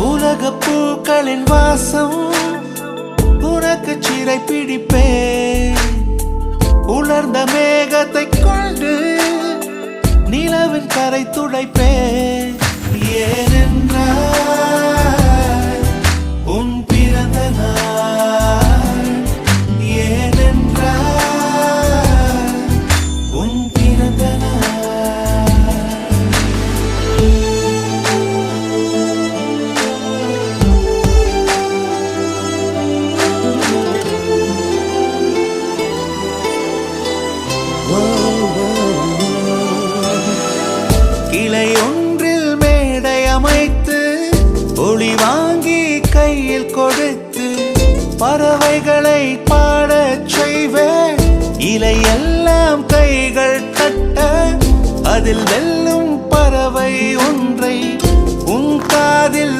உலக பூக்களின் வாசம் உனக்கு சிறை பிடிப்பேன். உலர்ந்த மேகத்தை கொண்டு நிலவின் கரை துடைப்பேன். ஏனென்றால் உன் பிறந்த நாள், ஏனென்றால் உன் பிறந்த கிளை ஒன்றில் மேடை அமைத்து ஒளி வாங்கி கையில் கொடுத்து பறவைகளை பாடச் செய்வேன். இலையெல்லாம் கைகள் தட்ட அதில் வெல்லும் பறவை ஒன்றை உன் காதில்